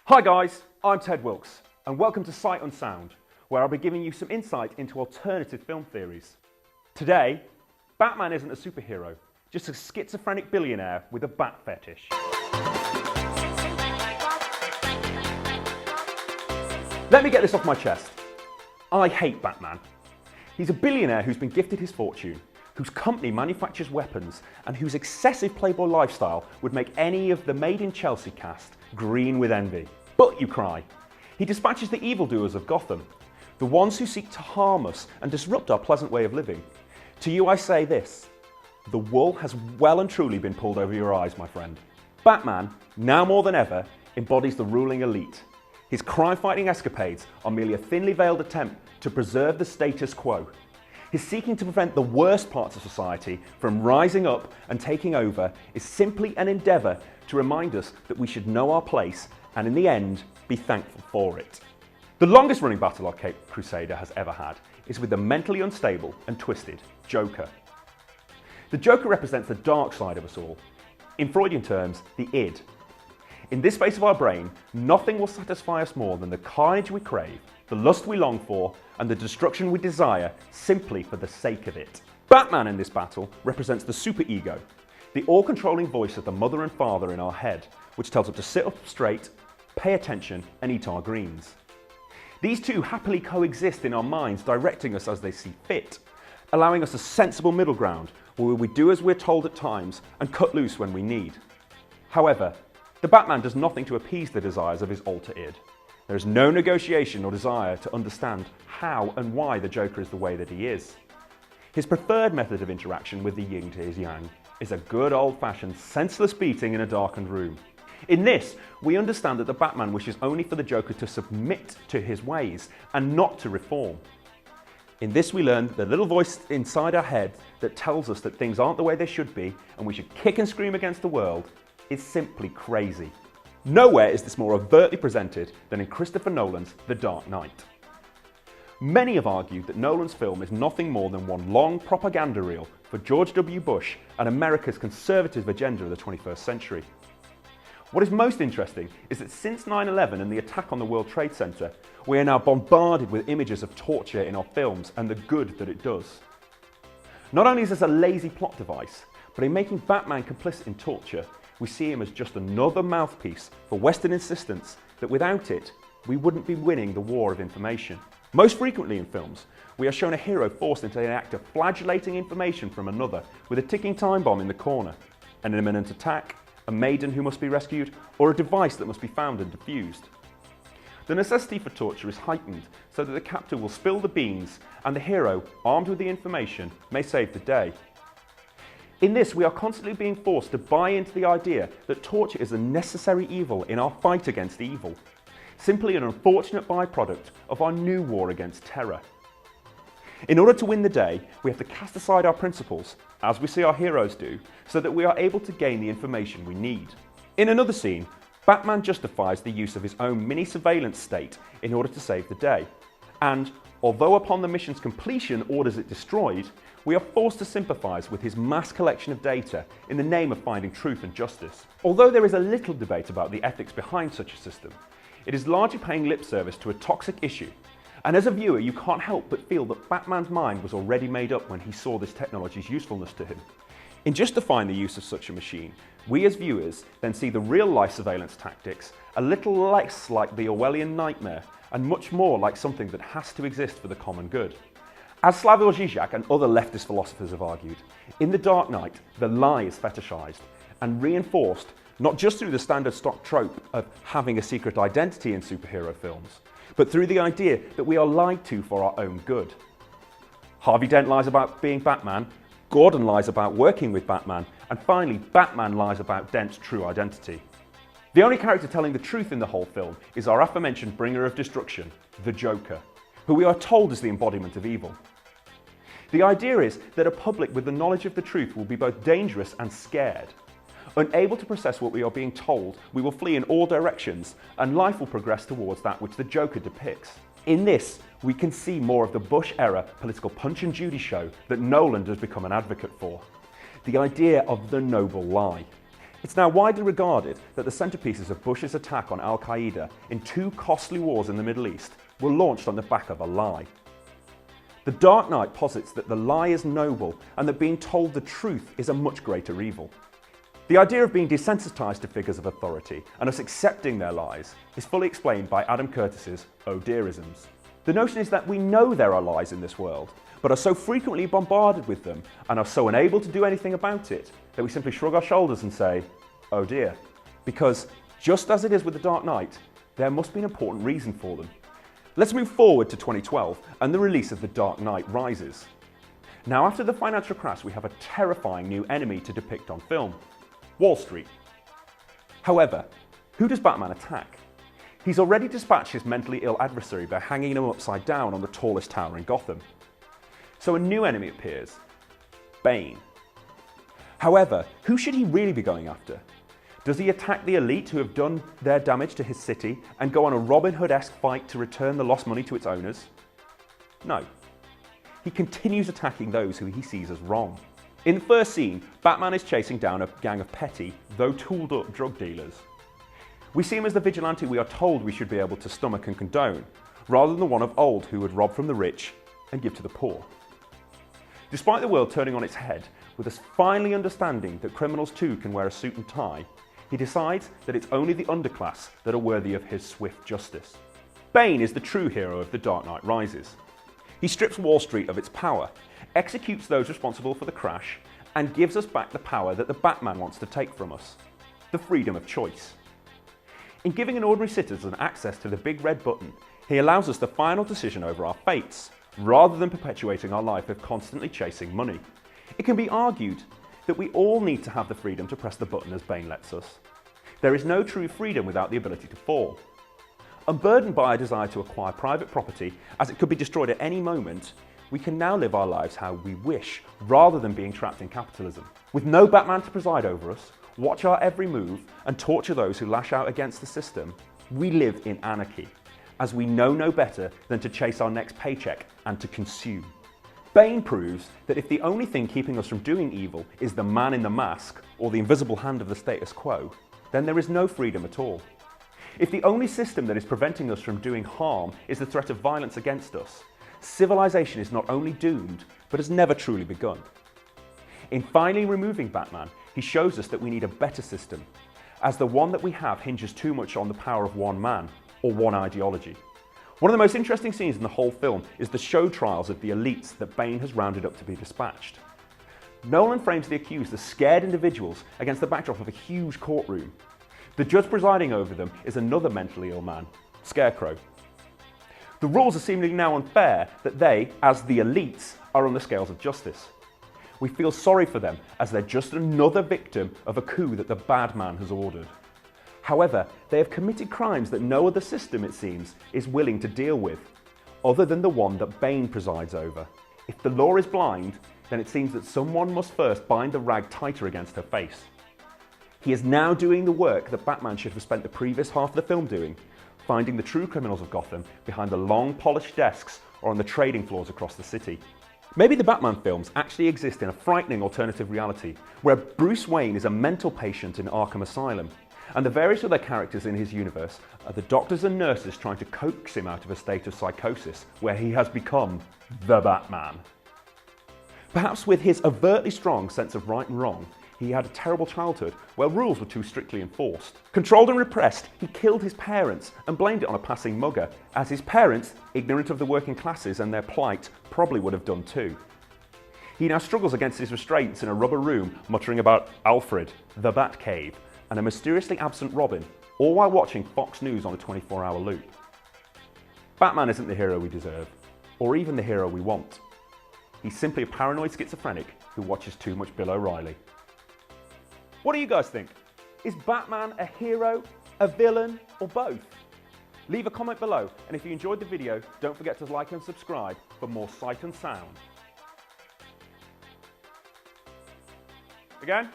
Hi guys, I'm Ted Wilkes and welcome to Sight Unsound, where I'll be giving you some insight into alternative film theories. Today, Batman isn't a superhero, just a schizophrenic billionaire with a bat fetish. Let me get this off my chest. I hate Batman. He's a billionaire who's been gifted his fortune, whose company manufactures weapons, and whose excessive playboy lifestyle would make any of the Made in Chelsea cast green with envy. But you cry. He dispatches the evildoers of Gotham, the ones who seek to harm us and disrupt our pleasant way of living. To you I say this, the wool has well and truly been pulled over your eyes, my friend. Batman, now more than ever, embodies the ruling elite. His crime-fighting escapades are merely a thinly veiled attempt to preserve the status quo. His seeking to prevent the worst parts of society from rising up and taking over is simply an endeavour to remind us that we should know our place and in the end be thankful for it. The longest running BottleRocket crusader has ever had is with the mentally unstable and twisted Joker. The Joker represents the dark side of us all. In Freudian terms, the id. In this space of our brain, nothing will satisfy us more than the carnage we crave, the lust we long for, and the destruction we desire simply for the sake of it. Batman in this battle represents the superego, the all-controlling voice of the mother and father in our head, which tells us to sit up straight, pay attention, and eat our greens. These two happily coexist in our minds, directing us as they see fit, allowing us a sensible middle ground where we do as we're told at times and cut loose when we need. However, the Batman does nothing to appease the desires of his alter id. There is no negotiation or desire to understand how and why the Joker is the way that he is. His preferred method of interaction with the yin to his yang is a good old-fashioned senseless beating in a darkened room. In this, we understand that the Batman wishes only for the Joker to submit to his ways and not to reform. In this we learn the little voice inside our head that tells us that things aren't the way they should be and we should kick and scream against the world is simply crazy. Nowhere is this more overtly presented than in Christopher Nolan's The Dark Knight. Many have argued that Nolan's film is nothing more than one long propaganda reel for George W. Bush and America's conservative agenda of the 21st century. What is most interesting is that since 9/11 and the attack on the World Trade Center, we are now bombarded with images of torture in our films and the good that it does. Not only is this a lazy plot device, but in making Batman complicit in torture, we see him as just another mouthpiece for Western insistence that without it, we wouldn't be winning the war of information. Most frequently in films, we are shown a hero forced into an act of flagellating information from another with a ticking time bomb in the corner, an imminent attack, a maiden who must be rescued, or a device that must be found and defused. The necessity for torture is heightened so that the captor will spill the beans and the hero, armed with the information, may save the day. In this, we are constantly being forced to buy into the idea that torture is a necessary evil in our fight against evil, simply an unfortunate byproduct of our new war against terror. In order to win the day, we have to cast aside our principles, as we see our heroes do, so that we are able to gain the information we need. In another scene, Batman justifies the use of his own mini-surveillance state in order to save the day, and although upon the mission's completion orders it destroyed, we are forced to sympathise with his mass collection of data in the name of finding truth and justice. Although there is a little debate about the ethics behind such a system, it is largely paying lip service to a toxic issue, and as a viewer you can't help but feel that Batman's mind was already made up when he saw this technology's usefulness to him. In justifying the use of such a machine, we as viewers then see the real-life surveillance tactics a little less like the Orwellian nightmare and much more like something that has to exist for the common good. As Slavoj Žižek and other leftist philosophers have argued, in The Dark Knight, the lie is fetishized and reinforced not just through the standard stock trope of having a secret identity in superhero films, but through the idea that we are lied to for our own good. Harvey Dent lies about being Batman, Gordon lies about working with Batman, and finally Batman lies about Dent's true identity. The only character telling the truth in the whole film is our aforementioned bringer of destruction, the Joker, who we are told is the embodiment of evil. The idea is that a public with the knowledge of the truth will be both dangerous and scared. Unable to process what we are being told, we will flee in all directions, and life will progress towards that which the Joker depicts. In this, we can see more of the Bush-era political Punch and Judy show that Nolan has become an advocate for. The idea of the noble lie. It's now widely regarded that the centerpieces of Bush's attack on Al-Qaeda in 2 costly wars in the Middle East were launched on the back of a lie. The Dark Knight posits that the lie is noble and that being told the truth is a much greater evil. The idea of being desensitized to figures of authority and us accepting their lies is fully explained by Adam Curtis's Oh Dearisms. The notion is that we know there are lies in this world, but are so frequently bombarded with them and are so unable to do anything about it that we simply shrug our shoulders and say, oh dear. Because just as it is with the Dark Knight, there must be an important reason for them. Let's move forward to 2012 and the release of The Dark Knight Rises. Now, after the financial crash, we have a terrifying new enemy to depict on film: Wall Street. However, who does Batman attack? He's already dispatched his mentally ill adversary by hanging him upside down on the tallest tower in Gotham. So a new enemy appears: Bane. However, who should he really be going after? Does he attack the elite who have done their damage to his city and go on a Robin Hood-esque fight to return the lost money to its owners? No. He continues attacking those who he sees as wrong. In the first scene, Batman is chasing down a gang of petty, though tooled up drug dealers. We see him as the vigilante we are told we should be able to stomach and condone, rather than the one of old who would rob from the rich and give to the poor. Despite the world turning on its head, with us finally understanding that criminals too can wear a suit and tie, he decides that it's only the underclass that are worthy of his swift justice. Bane is the true hero of The Dark Knight Rises. He strips Wall Street of its power, executes those responsible for the crash, and gives us back the power that the Batman wants to take from us: the freedom of choice. In giving an ordinary citizen access to the big red button, he allows us the final decision over our fates, rather than perpetuating our life of constantly chasing money. It can be argued that we all need to have the freedom to press the button as Bane lets us. There is no true freedom without the ability to fall. Unburdened by a desire to acquire private property, as it could be destroyed at any moment, we can now live our lives how we wish, rather than being trapped in capitalism. With no Batman to preside over us, watch our every move, and torture those who lash out against the system, we live in anarchy, as we know no better than to chase our next paycheck and to consume. Bane proves that if the only thing keeping us from doing evil is the man in the mask or the invisible hand of the status quo, then there is no freedom at all. If the only system that is preventing us from doing harm is the threat of violence against us, civilization is not only doomed, but has never truly begun. In finally removing Batman, he shows us that we need a better system, as the one that we have hinges too much on the power of one man or one ideology. One of the most interesting scenes in the whole film is the show trials of the elites that Bane has rounded up to be dispatched. Nolan frames the accused as scared individuals against the backdrop of a huge courtroom. The judge presiding over them is another mentally ill man, Scarecrow. The rules are seemingly now unfair that they, as the elites, are on the scales of justice. We feel sorry for them as they're just another victim of a coup that the bad man has ordered. However, they have committed crimes that no other system, it seems, is willing to deal with, other than the one that Bane presides over. If the law is blind, then it seems that someone must first bind the rag tighter against her face. He is now doing the work that Batman should have spent the previous half of the film doing, finding the true criminals of Gotham behind the long polished desks or on the trading floors across the city. Maybe the Batman films actually exist in a frightening alternative reality, where Bruce Wayne is a mental patient in Arkham Asylum, and the various other characters in his universe are the doctors and nurses trying to coax him out of a state of psychosis where he has become the Batman. Perhaps with his overtly strong sense of right and wrong, he had a terrible childhood where rules were too strictly enforced. Controlled and repressed, he killed his parents and blamed it on a passing mugger, as his parents, ignorant of the working classes and their plight, probably would have done too. He now struggles against his restraints in a rubber room, muttering about Alfred, the Batcave, and a mysteriously absent Robin, all while watching Fox News on a 24-hour loop. Batman isn't the hero we deserve, or even the hero we want. He's simply a paranoid schizophrenic who watches too much Bill O'Reilly. What do you guys think? Is Batman a hero, a villain, or both? Leave a comment below, and if you enjoyed the video, don't forget to like and subscribe for more Sight Unsound. Again?